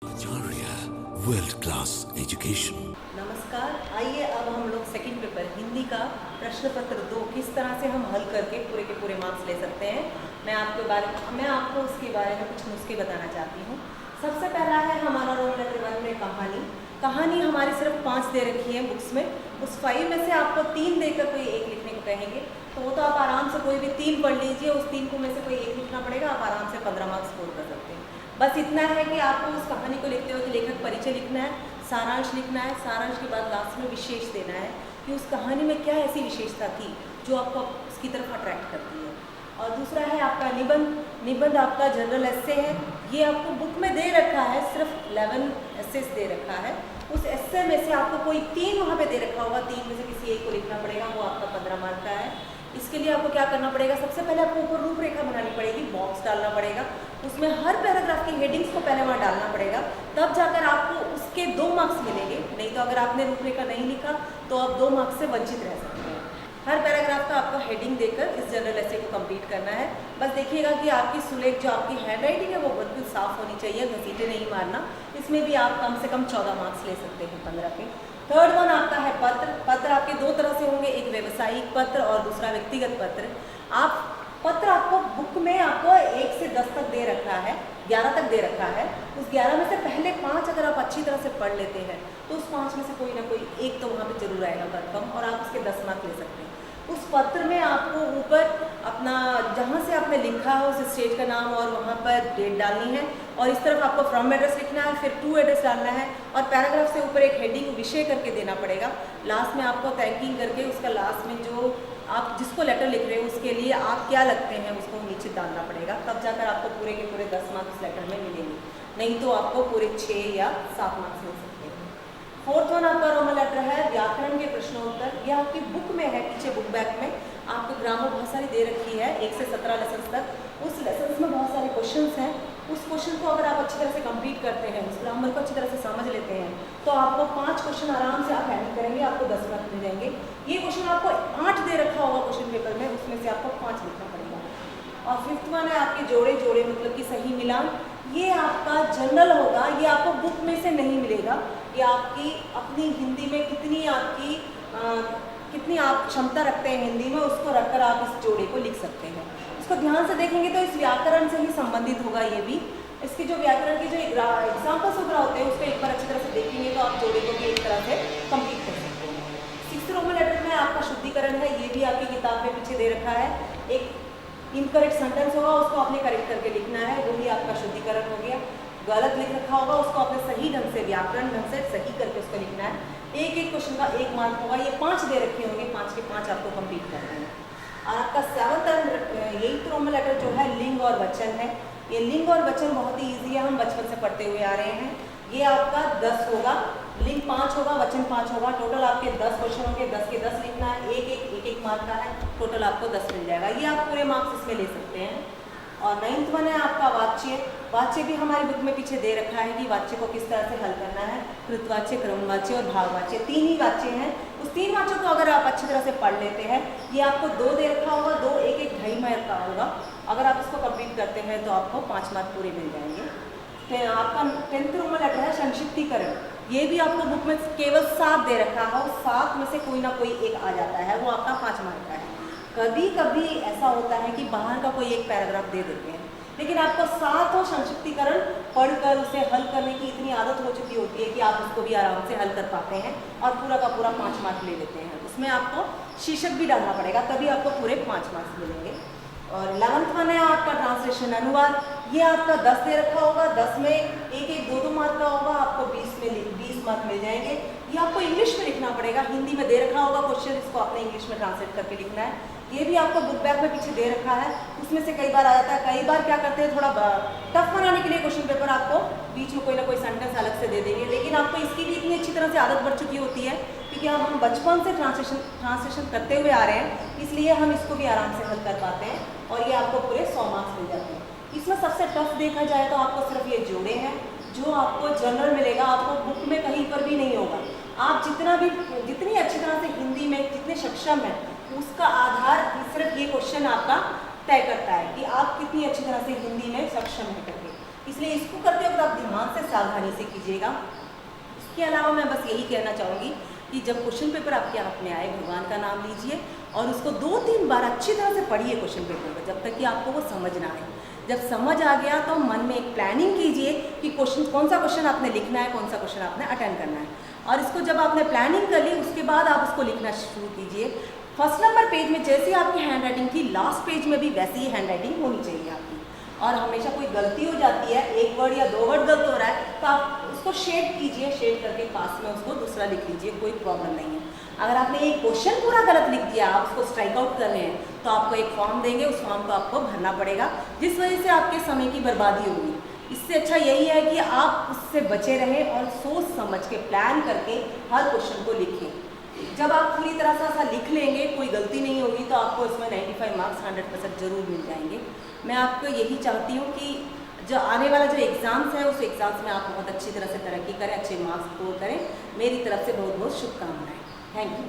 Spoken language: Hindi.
आचार्य वर्ल्ड क्लास एजुकेशन। नमस्कार। आइए अब हम लोग सेकंड पेपर हिंदी का प्रश्न पत्र 2 किस तरह से हम हल करके पूरे के पूरे मार्क्स ले सकते हैं, मैं आपको उसके बारे में कुछ नुस्खे बताना चाहती हूँ। सबसे पहला है हमारा रोल नंबर 1 में कहानी हमारी सिर्फ 5 दे रखी है बुक्स में। उस 5 में से आपको 3 देकर कोई एक लिखने को कहेंगे तो वो तो आप आराम से कोई भी 3 पढ़ लीजिए, उस 3 को में से कोई एक लिखना पड़ेगा, आप आराम से 15 मार्क्स स्कोर कर सकते हैं। बस इतना है कि आपको उस कहानी को लिखते हुए लेखक परिचय लिखना है, सारांश लिखना है, सारांश के बाद लास्ट में विशेष देना है कि उस कहानी में क्या ऐसी विशेषता थी जो आपको उसकी तरफ अट्रैक्ट करती है। और दूसरा है आपका निबंध आपका जनरल एस्से है। ये आपको बुक में दे रखा है, सिर्फ 11 एस्सेस दे रखा है। उस एस्से में से आपको कोई 3 वहाँ पे दे रखा होगा, 3 में से किसी एक को लिखना पड़ेगा, वो आपका 15 मार्क का है। इसके लिए आपको क्या करना पड़ेगा, सबसे पहले आपको ऊपर रूपरेखा बनानी पड़ेगी, बॉक्स डालना पड़ेगा, उसमें हर पैराग्राफ की हेडिंग्स को पहले वहाँ डालना पड़ेगा, तब जाकर आपको उसके 2 मार्क्स मिलेंगे। नहीं तो अगर आपने रूपरेखा नहीं लिखा तो आप 2 मार्क्स से वंचित रह सकते हैं। हर पैराग्राफ का आपको हेडिंग देकर इस जनरल एस्से को कंप्लीट करना है। बस देखिएगा कि आपकी सुलेख जो आपकी हैंड राइटिंग है वो बिल्कुल साफ होनी चाहिए, घसीटे नहीं मारना। इसमें भी आप कम से कम 14 मार्क्स ले सकते हैं 15 के। थर्ड वन आपका है पत्र आपके 2 तरह से होंगे, एक व्यावसायिक पत्र और दूसरा व्यक्तिगत पत्र। पत्र आपको बुक में आपको 1 से 10 तक दे रखा है, 11 तक दे रखा है। उस 11 में से पहले 5 अगर आप अच्छी तरह से पढ़ लेते हैं तो उस 5 में से कोई ना कोई एक तो वहाँ पे जरूर आएगा कन्फर्म, और आप उसके 10 मार्क ले सकते हैं। उस पत्र में आपको ऊपर अपना जहाँ से आपने लिखा है उस स्टेट का नाम और वहाँ पर डेट डालनी है, और इस तरफ आपको फ्रॉम एड्रेस लिखना है, फिर टू एड्रेस डालना है, और पैराग्राफ से ऊपर एक हेडिंग विषय करके देना पड़ेगा। लास्ट में आपको थैंकिंग करके उसका लास्ट में जो आप जिसको लेटर लिख रहे हो उसके लिए आप क्या लगते हैं उसको नीचे डालना पड़ेगा, तब जाकर आपको पूरे के पूरे 10 मार्क्स लेटर में मिलेंगे। नहीं तो आपको पूरे 6 या 7 मार्क्स मिल सकते हैं। फोर्थ वन आपका रोमन लेटर है व्याकरण के प्रश्नोत्तर। ये आपकी बुक में है, पीछे बुक बैक में आपको ग्रामर बहुत सारी दे रखी है, 1 से 17 लेसन तक। उस लेसन में बहुत सारे क्वेश्चंस हैं। उस क्वेश्चन को अगर आप अच्छी तरह से कंप्लीट करते हैं, उस ग्रामर को अच्छी तरह से समझ लेते हैं, तो आपको 5 क्वेश्चन आराम से आप हैंडल करेंगे, आपको 10 मार्क्स मिल जाएंगे। ये क्वेश्चन आपको 8 दे रखा होगा क्वेश्चन पेपर में, उसमें से आपको 5 लिखना पड़ेगा। और फिफ्थ वन है आपके जोड़े मतलब कि सही मिलान। ये आपका जनरल होगा, ये आपको बुक में से नहीं मिलेगा। ये आपकी अपनी हिंदी में कितनी आप क्षमता रखते हैं हिंदी में, उसको रखकर आप इस जोड़े को लिख सकते हैं। इसको ध्यान से देखेंगे तो इस व्याकरण से ही संबंधित होगा ये भी। इसके जो व्याकरण के जो एग्जाम्पल्स वगैरह होते हैं उसको एक बार अच्छी तरह से देखेंगे तो आप जोड़े को भी एक तरह से कंप्लीट कर सकते हैं। 6th रोमन लेटर में आपका शुद्धिकरण है, ये भी आपकी किताब में पीछे दे रखा है। एक इनकरेक्ट सेंटेंस होगा, उसको आपने करेक्ट करके लिखना है, वही आपका शुद्धिकरण हो गया। गलत लिख रखा होगा उसको आपने सही ढंग से व्याकरण ढंग से सही करके उसको लिखना है। एक क्वेश्चन का 1 मार्क होगा। ये 5 दे रखे होंगे, 5 के 5 आपको कंप्लीट करना है। और आपका 7th and 8th Roman letter जो है लिंग और वचन है। ये लिंग और वचन बहुत ही ईजी है, हम बचपन से पढ़ते हुए आ रहे हैं। ये आपका 10 होगा, लिंग 5 होगा, वचन 5 होगा। टोटल आपके 10 क्वेश्चन होंगे, 10 के 10 लिखना है, एक मार्क का है, टोटल आपको 10 मिल जाएगा। ये आप पूरे मार्क्स इसमें ले सकते हैं। और 9th वन है आपका वाच्य भी हमारी बुक में पीछे दे रखा है कि वाच्य को किस तरह से हल करना है। कृतवाच्य, क्रमवाच्य और भाववाच्य, 3 ही वाच्य हैं। उस 3 वाच्यों को अगर आप अच्छी तरह से पढ़ लेते हैं, ये आपको 2 दे रखा होगा, 2 1 2.5 मार्क का होगा। अगर आप इसको कंप्लीट करते हैं तो आपको 5 मार्क पूरे मिल जाएंगे। फिर आपका 10th रोमन लेटर है संक्षिप्तीकरण। ये भी आपको बुक में केवल 7 दे रखा है, उस 7 में से कोई ना कोई एक आ जाता है, वो आपका 5 मार्क का है। कभी कभी ऐसा होता है कि बाहर का कोई एक पैराग्राफ दे देते हैं, लेकिन आपको 7 संक्षिप्तीकरण पढ़कर उसे हल करने की इतनी आदत हो चुकी होती है कि आप उसको भी आराम से हल कर पाते हैं और पूरा का पूरा 5 मार्क ले लेते हैं। उसमें आपको शीर्षक भी डालना पड़ेगा, तभी आपको पूरे 5 मार्क्स मिलेंगे। और 11th वन है आपका ट्रांसलेशन अनुवाद। ये आपका 10 दे रखा होगा, 10 में एक 2 मार्क का होगा, आपको 20 मार्क मिल जाएंगे। ये आपको इंग्लिश में लिखना पड़ेगा, हिंदी में दे रखा होगा क्वेश्चन, इसको आपने इंग्लिश में ट्रांसलेट करके लिखना है। ये भी आपको बुक बैक में पीछे दे रखा है, उसमें से कई बार आ जाता है। कई बार क्या करते हैं, थोड़ा टफ बनाने के लिए क्वेश्चन पेपर आपको बीच में कोई ना कोई सेंटेंस अलग से दे देंगे, लेकिन आपको इसकी भी इतनी अच्छी तरह से आदत बढ़ चुकी होती है क्योंकि हम बचपन से ट्रांसलेशन करते हुए आ रहे हैं, इसलिए हम इसको भी आराम से हल कर पाते हैं और ये आपको पूरे 100 मार्क्स मिल जाते हैं। इसमें सबसे टफ देखा जाए तो आपको सिर्फ ये जोड़े हैं, जो आपको जनरल मिलेगा, आपको बुक में कहीं पर भी नहीं होगा। आप जितनी अच्छी तरह से हिंदी में जितने सक्षम हैं, उसका आधार सिर्फ ये क्वेश्चन आपका तय करता है कि आप कितनी अच्छी तरह से हिंदी में सक्षम हैं करके। इसलिए इसको करते वक्त आप ध्यान से सावधानी से कीजिएगा। इसके अलावा मैं बस यही कहना चाहूँगी कि जब क्वेश्चन पेपर आपके हाथ में आए, भगवान का नाम लीजिए और उसको 2-3 बार अच्छी तरह से पढ़िए क्वेश्चन पेपर को, जब तक कि आपको वो समझ ना आए। जब समझ आ गया तो मन में एक प्लानिंग कीजिए कि क्वेश्चन कौन सा क्वेश्चन आपने लिखना है, कौन सा क्वेश्चन आपने अटेंड करना है। और इसको जब आपने प्लानिंग कर ली उसके बाद आप उसको लिखना शुरू कीजिए। फर्स्ट नंबर पेज में जैसी आपकी हैंड राइटिंग थी, लास्ट पेज में भी वैसी ही हैंड राइटिंग होनी चाहिए आपकी। और हमेशा कोई गलती हो जाती है, एक वर्ड या 2 वर्ड गलत हो रहा है, तो आप उसको शेड कीजिए, शेड करके पास में उसको दूसरा लिख लीजिए, कोई प्रॉब्लम नहीं है। अगर आपने एक क्वेश्चन पूरा गलत लिख दिया, आप उसको स्ट्राइक आउट कर रहे हैं, तो आपको एक फॉर्म देंगे, उस फॉर्म को आपको भरना पड़ेगा, जिस वजह से आपके समय की बर्बादी होगी। इससे अच्छा यही है कि आप उससे बचे रहें और सोच समझ के प्लान करके हर क्वेश्चन को लिखें। जब आप पूरी तरह से ऐसा लिख लेंगे, कोई गलती नहीं होगी, तो आपको इसमें 95 मार्क्स 100% जरूर मिल जाएंगे। मैं आपको यही चाहती हूँ कि जो आने वाला जो एग्ज़ाम्स है, उस एग्ज़ाम्स में आप बहुत अच्छी तरह से तरक्की करें, अच्छे मार्क्स स्कोर करें। मेरी तरफ से बहुत बहुत शुभकामनाएं। Thank you.